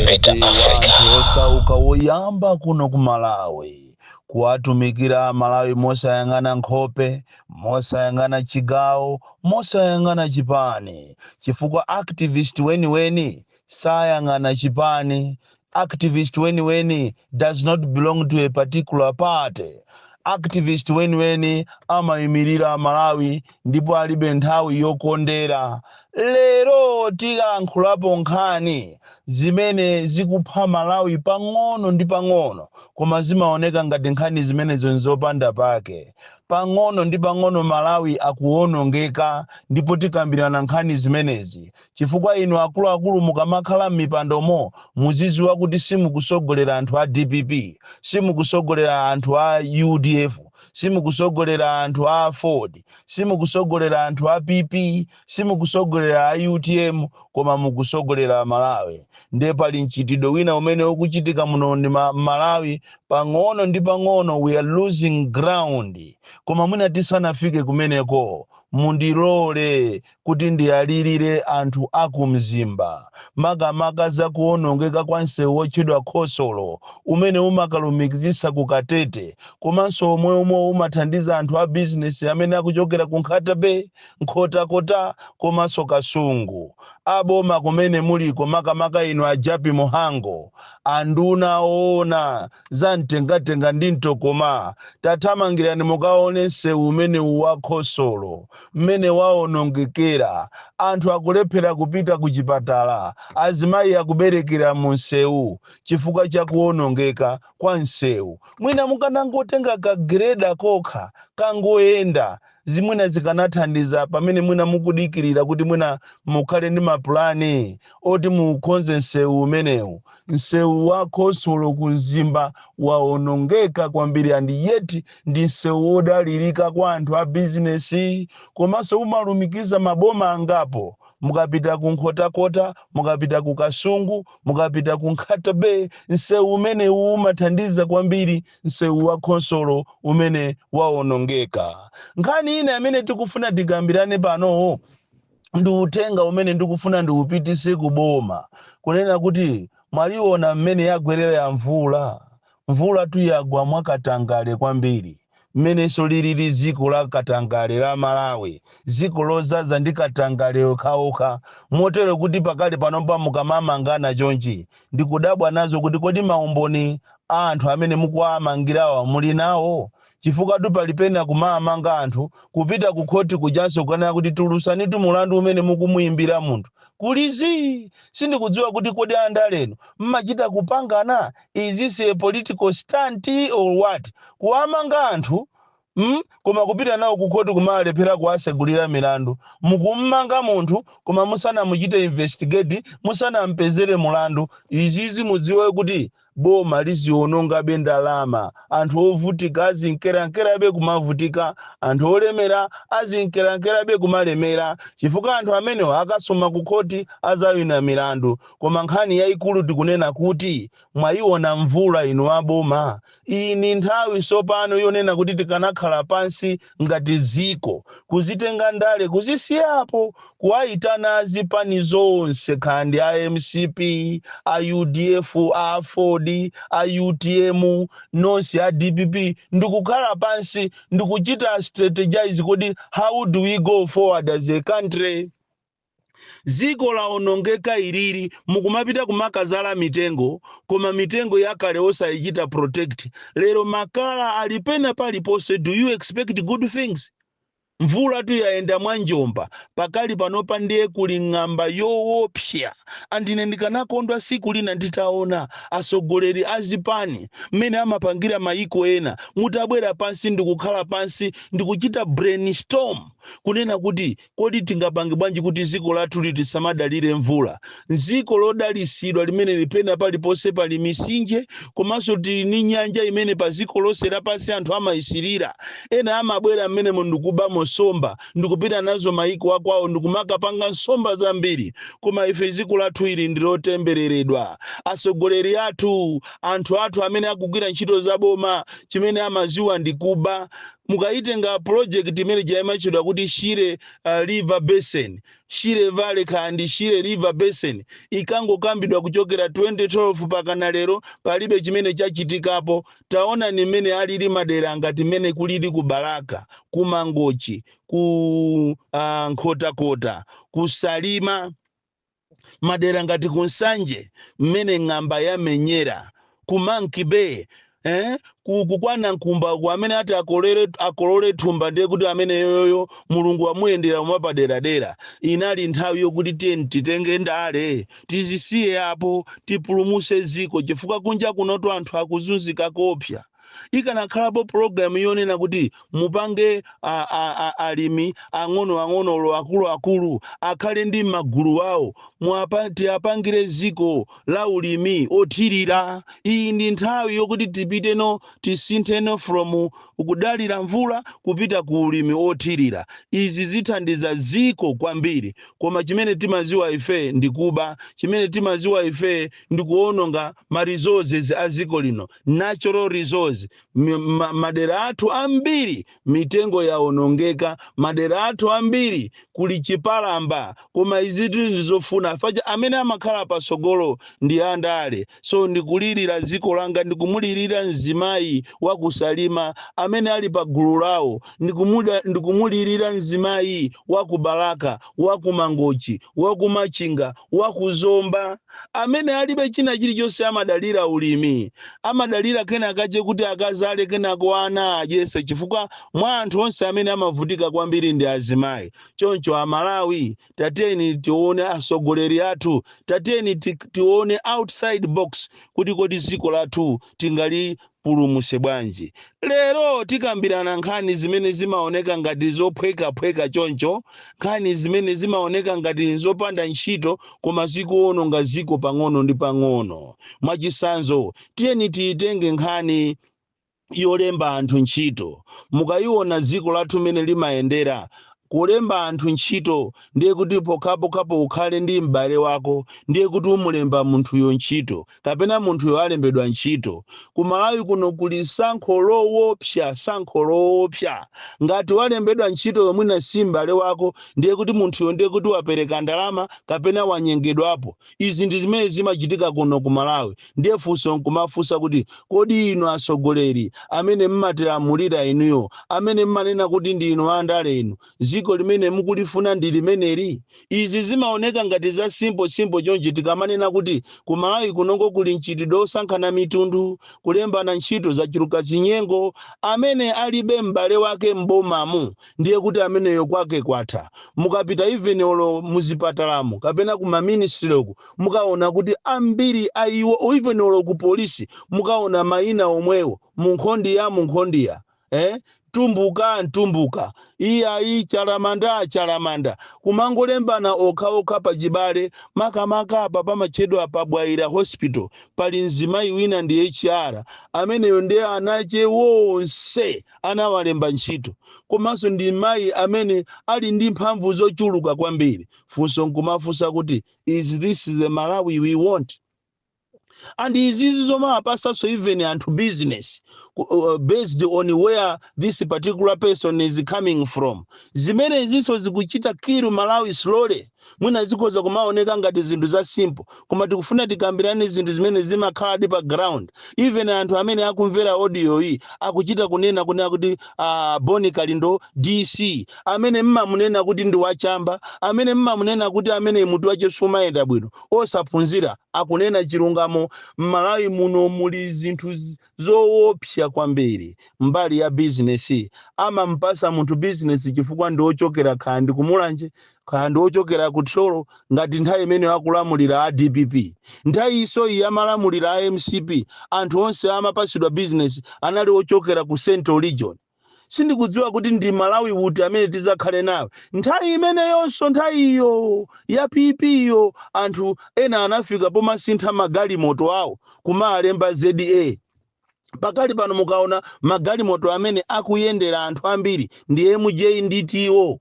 President wantu osauka woyamba kuno ku Malawi kuwatumikira Malawi mosayang'ana nkhope, mosayang'ana chigawo, mosayang'ana chipani, chifukwa activist weni sayang'ana chipani. Activist weni does not belong to a particular party. Activist weni amayimirira Malawi ndipo alibe nthawi yokondera. Lero tiyankhulapo nkhani zimene zikupha Malawi pang'ono ndi pang'ono, koma zimaoneka ngati nkhani zimenezo nzopanda pake. Pang'ono ndi pang'ono Malawi akuwonongeka, ndipo tikambirana nkhani zimenezi chifukwa inu akuluakulu mukamakhala m'mipandomo muzidziwa kuti simukusogolera anthu a DPP, simukusogolera anthu a UDF, simukusogolera anthu a Ford, simukusogolera anthu a PP, simukusogolera a UTM, koma mukusogolera Malawi. Ndiye pali mchitidwe wina umene ukuchitika muno ndi Malawi pang'ono ndi pang'ono, we are losing ground. Koma mwina tisanafike kumeneko mundilole kuti ndiyalirire anthu akumzimba makamaka za kuwonongeka kwa msewu wotchedwa Khosolo umene umakalumikizisa ku Katete, komanso omwe umathandiza anthu a bizinesi amene akuchokera ku Nkhatabe, Nkhotakota, komanso Kasungu. Aboma kumene muliko makamaka inu ajapi Mohango, anduna ona za mtengatenga ndi mtokoma, tathamangirani mukaone msewu umene wa Khosolo mmene waonongekera. Anthu akulephera kupita ku chipatala, azimayi akuberekera mu msewu chifukwa cha kuwonongeka kwa msewu. Mwina mukanangotenga kagreda kokha kangoyenda zimwina zikanathandiza pamene mwina mukudikirira kuti mwina mukhale ndi mapulani oti mukonze msewu umenewu. Msewu wa Khosolo kumzimba waonongeka kwambiri, andi yeti ndi msewu wodalirika kwa anthu a bizinesi, komanso umalumikiza maboma angapo. Mukapita ku Nkhotakota, mukapita ku Kasungu, mukapita ku Nkhatabe, msewu umene umathandiza kwambiri, msewu wa Khosolo umene waonongeka. Nkhani ina amene tikufuna tikambirane pano ndi uthenga umene ndikufuna ndiupitise kuboma, kunena kuti mwaliona mmene yagwerera ya mvula tu yagwa mwakatangale kwambiri. Mmeneso lili ziko la katangale la Malawi, ziko lozaza ndi katangale okhaokha, motero kuti pakali panomba mukamamangana chonchi ndikudabwa nazo kuti kodi maumboni anthu amene mukuwamangirawa muli nawo, chifukwa tu palipena kumamanga anthu kupita ku khoti kujanso kana kuti tulusani tu mulandu umene mukumuyimbira munthu kulizi. Sindikudziwa kuti kodi andaleno mmachita kupangana, is this a political stunt or what? Kuwamanga anthu koma kupita nawo ku khoti kumalephera kuwasegulira milandu. Mukummanga munthu koma musana muchite investigate, musana mpezere mulandu. Izizi mudziwe kuti boma liziononga bendalama. Anthu ovutika azinkerankera be kumavutika, anthu olemera azinkerankera be kumalemera, chifukwa anthu amene akasoma ku khoti azawina milandu. Koma nkhani yayikulu tikunena kuti mwayiona mvula inu aboma. Iyi ni nthawi sopano yonena kuti tikanakhala pansi ngati ziko, kuzitenga ndale kuzisiyapo, kuwayitana azipani zonse kandi a MCP, a UDF, a Ford, a UTM, nonse a DPP, ndikukhala pansi ndikuchita strategize kodi how do we go forward as a country. Ziko laonongeka ilili, mukumapita kumakazala mitengo, koma mitengo yakale osayichita protect. Lero makala alipena palipose, do you expect good things? Mvula tu yaenda mwanjomba, pakali panopa ndiye kuling'amba yoopsya. Andine ndikanakondwa siku lina nditaona asogoleri azipani mmene amapangira maiko ena mutabwera pansi ndikukhala pansi ndikuchita brainstorm kunena kuti kodi tingapange bwanji kuti ziko lathu litisamadalire mvula. Ziko lodalisidwa limene lipena palipose pali misinje, komanso tili ni nyanja imene pa ziko lonse lapansi anthu amayisirira. Ena amabwera mmene ndikubamo somba ndikupita nazo maiko akwawo ndikumakapanga nsomba zambiri, koma ife ziko lathu ili ndilotembereredwa. Asogoleri athu, anthu athu amene akugwira ntchito za boma chimene amaziwa ndikuba. mukaitenga project imene jayimachidwa kuti Shire River Basin, Shire Valley kandi Shire River Basin ikangokambidwa kuchokera 2012 pakana lero palibe chimene chachitikapo. Taona ni mene alili madera ngati mene kulili ku Balaka, ku Mangochi, ku Nkhotakota, ku Salima, madera ngati ku Nsanje mene ng'amba yamenyera, ku Monkey Bay, kukwana nkumba ku amene ati akolole thumba ndiye kuti amene yoyo Mulungu wamuyendera mumapadera dera. Inali nthawi yokuti titenge ndale tizisiye apo tipulumuse ziko chifukwa kunja kunoto anthu akuzunzika kopya. Ikanakhalapo program yonena kuti mupange alimi ang'ono akulu akhale ndi magulu awo apangire ziko la ulimi othirira. Iyi ndi nthawi yokuti tipiteno tisintheno from kudalira mvula kupita ku ulimi othirira. Izi zithandiza ziko kwambiri, koma chimene timaziwa ife ndikuba, chimene timaziwa ife ndikuononga ma resources a ziko lino, natural resources. Madera athu ambiri mitengo yaonongeka, madera athu ambiri kuli chipalamba, koma izi ndizofuna faja amene amakhala pasogolo ndi andale. So ndikulirira ziko langa, ndikumulirira mzimayi wa kusalima amene ali pa gulu lawo, ndikumulirira mzimayi wa ku Balaka, wa ku Mangochi, wa ku Machinga, wa ku Zomba amene alibe china chilichonse amadalira ulimi, amadalira kena kache kuti akazale kena kuana ajese, chifukwa mwa anthu onse amene amavutika kwambiri ndi azimayi. Choncho Amalawi tateni tione asogoleri athu, tateni tione outside box kuti kodi ziko lathu tingali pulumuse bwanji. Lero tikambirana nkhani zimene zimaoneka ngati zophweka choncho, nkhani zimene zimaoneka ngati zopanda ntchito koma zikuononga ziko pang'ono ndi pang'ono. Mwachisanzo tiyeni titenge nkhani yolemba anthu ntchito. Mukayiona ziko lathu mene limayendera, kulemba anthu ntchito ndiye kuti pokapo ukhale ndi m'bale wako, ndiye kuti umulemba munthuyo ntchito kapena munthuyo alembedwa ntchito. Ku Malawi kuno kuli sankho loopsa. Ngati walembedwa ntchito mwina si m'bale wako, ndiye kuti munthuyo ndiye kuti wapereka ndalama kapena wanyengedwapo. Izi ndi zimene zimachitika kuno ku Malawi. Ndiye funso nkumafunsa kuti kodi inu asogoleri amene mmatilamulira inuyo, amene mmanena kuti ndi inu andale inu, ziko limene mukulifuna ndi limeneli? Izi zimaoneka ngati za simple chonje tikamanena kuti ku Malawi kunongo kuli mchitidwe osankhana mitundu, kulembana ntchito zachiluka zinyengo. Amene alibe m'bale wake m'bomamu ndiye kuti ameneyo kwake kwatha. Mukapita even olo muzipatalamo kapena kuma ministry loku mukaona kuti ambiri aiwo, even olo ku polisi mukaona mayina omwewo munkhondiya Tumbuka iya chalamanda kumangolembana okha pachibale makamaka apa pamachedwa pa Bwaira Hospital pali mzimayi wina ndi HR ameneyo ndiye anache wonse anawalemba ntchito, komanso ndi mayi amene ali ndi mphamvu zochuluka kwambiri. Funso nkumafunsa kuti is this the Malawi we want? And izizi zomapasa so even anthu business based on where this particular person is coming from. Zimene izinso zikuchita kiru Malawi slowly. Mwina zikoza kumaoneka ngati zinthu za simple, koma tikufuna tikambirane zinthu zimene zimakhala pa ground. Even anthu amene akumvera audio iyi akuchita kunena kuti Boni Kalindo DC amene mmamunena kuti ndi wachamba, amene mmamunena kuti amene mutu wache sumayenda bwino osaphunzira, akunena chilungamo. Malawi muno muli zinthu zoopsa kwambiri mbali ya business. Mpasa munthu business chifukwa ndi ochokera khandi kumulanje, kandi ochokera kutolo ngati nthawi imene akulamulira a DPP. Nthawi iso yamalamulira a MCP anthu onse amapasidwa business anali ochokera ku Central Region. Sindikudziwa kuti ndi Malawi wuti amene tizakhale nawe nthawi imene yonso. Nthawi iyo ya PP iyo anthu ena anafika pomasintha magalimoto awo kumalemba ZA. Pakali pano mukaona magalimoto amene akuyendera anthu ambiri ndi MJ ndi TO.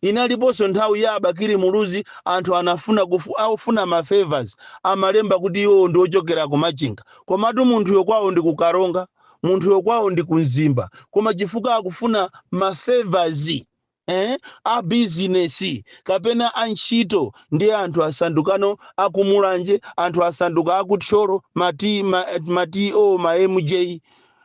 Inaliponso nthawi ya Bakiri Muluzi anthu aufuna ma favors amalemba kuti iwo ndi ochokera ku Machinga, komatu munthu yokwawo ndi kukaronga. munthu yokwawo ndi kunzimba koma chifukwa akufuna mafavors a business kapena antchito ndi anthu asandukano akumulanje anthu asanduka akutcholo mati o ma MJ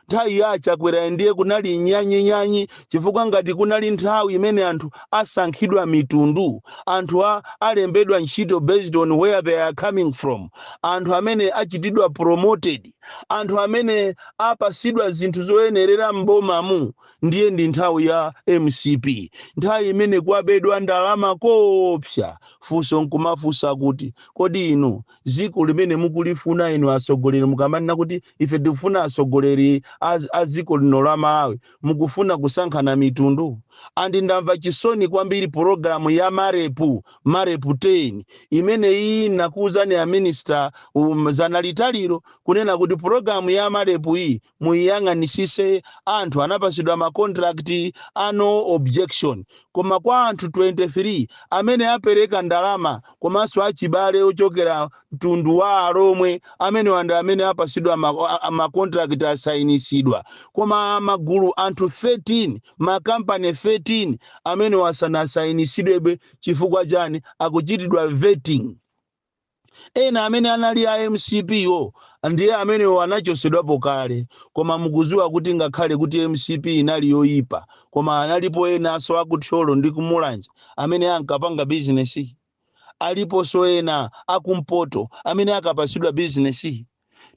nthawi yachakwera ndiye kunali nyanyi chifukwa ngati kunali nthawi imene anthu asankhidwa mitundu anthu alembedwa ntchito based on where they are coming from anthu amene achitidwa promoted anthu amene apasidwa zinthu zoyenerera m'bomamu ndiye ndi nthawi ya MCP nthawi imene kwabedwa ndalama kopsa funso nkumafunsa kuti kodi inu ziko limene mukulifuna inu asogoleri mukamanena kuti ife tikufuna asogoleri aziko lino la Malawi mukufuna kusankhana mitundu andi ndamva chisoni kwambiri programu ya marepu 10 imene iyi nakuza ni a minister zanalitaliro kunena kuti programu ya marepu iyi muyang'anisise anthu anapasidwa ma contract no objection koma kwa anthu 23 amene apereka ndalama komanso achibale ochokera mtundu wa alomwe amene wanda amene apasidwa ma contract asainisidwa koma magulu anthu 13 makampani 13 amene wasanasainisidwebe chifukwa chani akuchitidwa vetting ena amene anali a MCP ndiye amene wanachosedwapo kale koma mukuziwa kuti ngakhale kuti MCP inali yoyipa koma analipo enaso akutcholo ndi kumulanje amene ankapanga business aliponso ena akumpoto amene akapasidwa business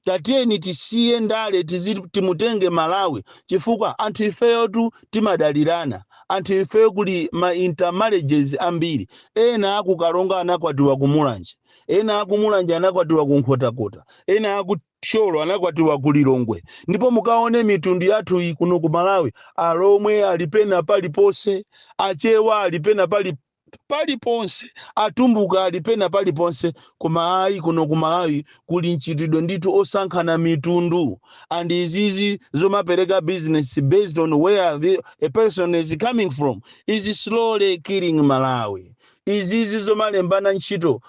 tatiyeni tisiye ndale timutenge Malawi chifukwa anthu ifeyo timadalirana anthu ifeyo kuli ma intermarriages ambiri ena akukalonga anakwatiwa kumulanje ena akumulanje anakwatiwa kunkhotakota ena akutcholo anakwatiwa kulilongwe ndipo mukaone mitundu yathu iyi kuno ku Malawi alomwe alipena paliponse achewa alipena paliponse atumbuka alipena paliponse koma ayi kuno ku Malawi kuli nchitidwe ndithu osankhana mitundu and izizi zomapereka business based on where a person is coming from is slowly killing Malawi izizi zomalembana ntchito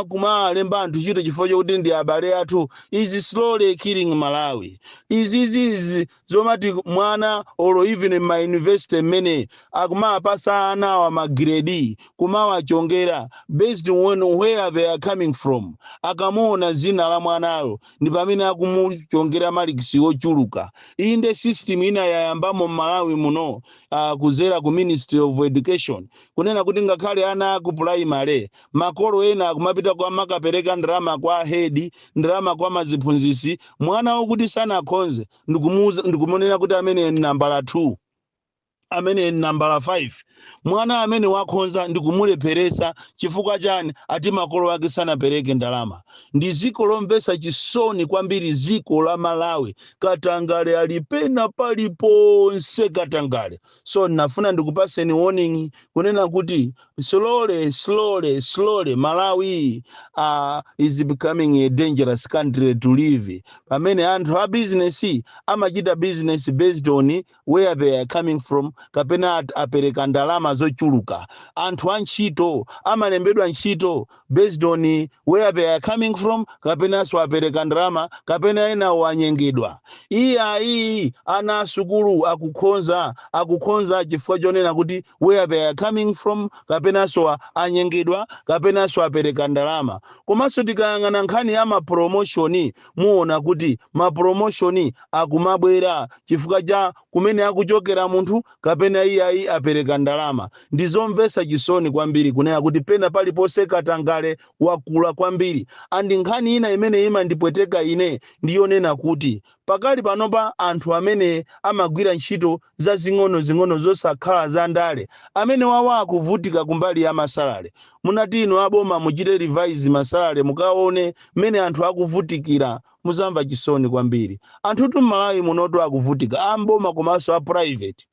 kumalemba anthu ntchito chifukwa chokuti ndi abale athu is slowly killing Malawi izizi zomati mwana or even in my university mene akumapasa anawa magrade kumawachongera based on where they are coming from akamuona zina la mwanayo ndi pamene akumuchongera malikisi ochuluka iyi ndi system ina yayambamo Malawi muno kuzera ku Ministry of Education kunena kuti ngakhale ana ku primary makolo ena akumapita kwa makapereka ndalama kwa head ndalama kwa maziphunzisi mwana wokuti sana khonze ndikumunena kuti amene nambala 2 amene nambala 5 mwana amene wakhonza ndikumulepheresa chifukwa chani ati makolo ake sanapereke ndalama ndi ziko lomvesa chisoni kwambiri ziko la Malawi Katangale alipena paliponse Katangale so nafuna ndikupaseni warning kunena kuti slowly Malawi is becoming a dangerous country to live pamene anthu a business amachita business based on where they are coming from kapena apereka ndalama zochuluka anthu antchito amalembedwa ntchito based on where they are coming from kapena so apereka ndalama kapena ena wanyengedwa iyi ana asukulu akukhonza chifukwa chonena kuti where they are coming from kapena so anyengedwa kapena so apereka ndalama komanso tikayang'ana nkhani ya mapromotion muona kuti mapromotion akumabwera chifukwa cha kumene akuchokera munthu kapena iyayi apereka ndalama ndizomvesa chisoni kwambiri kunena kuti pena paliponse Katangale wakula kwambiri andi nkhani ina imene imandipweteka ine ndiyonena kuti pakali panopa anthu amene amagwira ntchito za zing'ono zosakhala za ndale amene wawa akuvutika kumbali ya masalale munati inu aboma muchite revise masalale mukaone mene anthu akuvutikira muzamva chisoni kwambiri anthu Malawi munoto akuvutika amboma komanso a private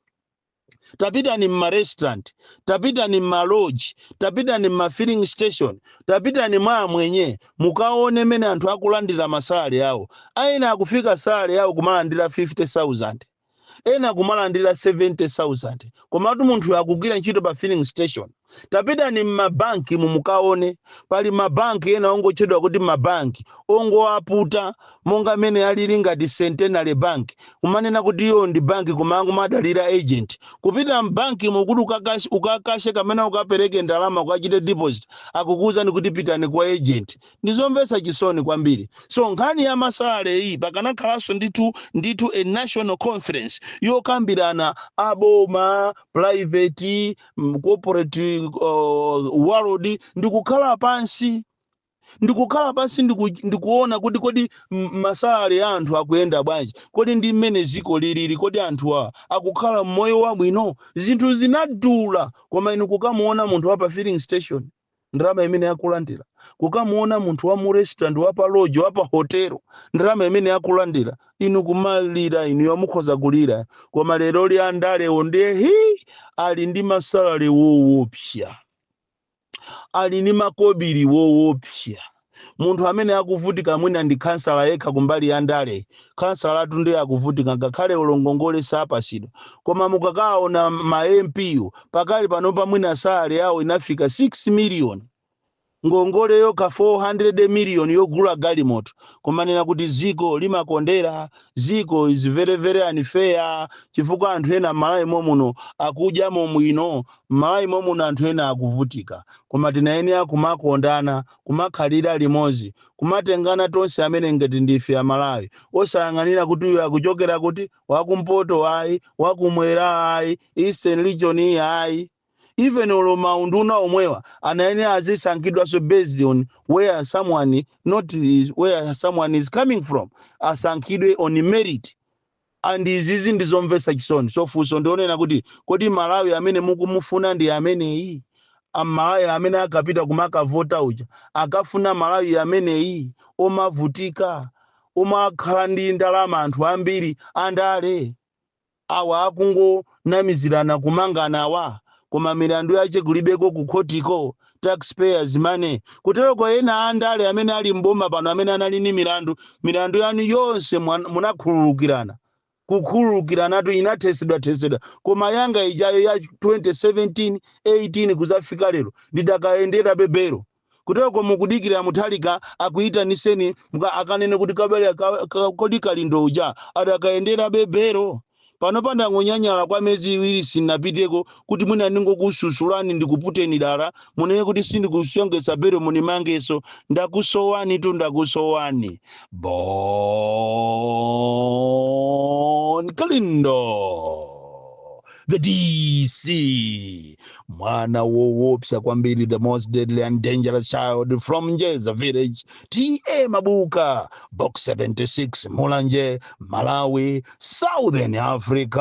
tapita ni restaurant tapita ni lodge tapita ni filling station tapita ni mwenye mukaone mene anthu akulandira masalale yawo aina akufika salary yawo kumalandira 50,000 ena kumalandira 70,000 komatu munthu akugwira ntchito pa filling station tapita ni mabanki mumukaone pali mabanki ena ongochedwa kuti mabanki ongoaputa monga mene alili ngati Centenary Bank kumanena kuti iyo ndi banki kumangu madalira agent kupita mbanki mukuti ukakashe kamene ukapereke ndalama ukachite deposit akukuza ni kuti pitani kwa agent ndizomvesa chisoni kwambiri. So nkhani ya masalale iyi pakanakhalanso nditu a national conference yokambirana aboma private corporate world ndikukhala pansi ndikuona kuti kodi masalale anthu akuyenda bwanji, kodi ndi mmene ziko lilili, kodi anthu akukhala mmoyo wabwino. Zinthu zinadula koma inu kukamuona munthu wa pa filling station ndalama imene yakulandira, kukamuona munthu wa mu restaurant wa pa lodge wa pa hotelo ndalama imene yakulandira, inu kumalira inu yomukhoza kulira. Koma lero li andalewo ndiye ali ndi masalale woopsa, ali ni makobiri woopsa. Munthu amene akuvutika mwina ndi kansala yekha kumbali ya ndale, kansala atu ndiye akuvutika ngakhale ulongongole sapasidwa. Koma mukakaona ma MPU pakali panopa mwina salary yawo inafika 6 million, ngongole yoka 400 million yogula galimoto. Kumanena kuti ziko limakondera, ziko is very very unfair chifukwa anthu ena malayi momuno akudya momwino, malayi momuno anthu ena akuvutika. Koma tinayenera akumakondana, kumakhalira limodzi, kumatengana tonse amene ngati ndife ya Malawi, osayang'anira kuti uyu akuchokera kuti wakumpoto ayi, wakumwera ayi, Eastern region iyi ayi. Even oloma unduna omwewa anayenera azisankhidwa so based on where someone is coming from, asankhidwe on merit. And izizi ndizomvesa chisoni. So funso ndionena kuti kodi Malawi amene mukumufuna ndi amene iyi, Malawi amene akapita kumakavota uja akafuna Malawi amene iyi omavutika, omakhala ndi ndalama anthu ambiri andale awa akungo namizirana kumangana awa, koma milandu yache kulibeko kukhotiko taxpayers money. Kutero kwa ena andale amene ali mboma pano amene anali ni milandu yanu yonse munakhululukirana, kukhululukirana tu inatesedwa. Koma yanga ijayo ya 2017 18 kuzafika lero ndidakaendera bebero. Kutero kwa mukudikira Mutharika akuita niseni akanene kuti kabale kodi kalindo uja adakaendera bebero. Pano panda ngonyanyala kwa mezi iwiri sinapiteko kuti mwina ndingokususulani ndikuputeni dala munene kuti sindikusongesa bero munimangeso ndakusowani tu ndakusowani. Bon Kalindo the DC mwana woopsa kwambiri, the most deadly and dangerous child from Njeza village, T.A. Mabuka, box 76, Mulanje, Malawi, Southern Africa.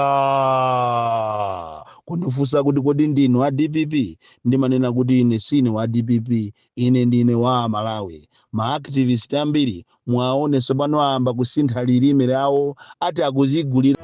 Kundifusa kuti kodi ndinu wa DPP, ndimanena kuti ine sini wa DPP, ine ndine wa Malawi. Ma activist ambiri mwaone sobano amba kusintha lilime lawo ati akuzigulira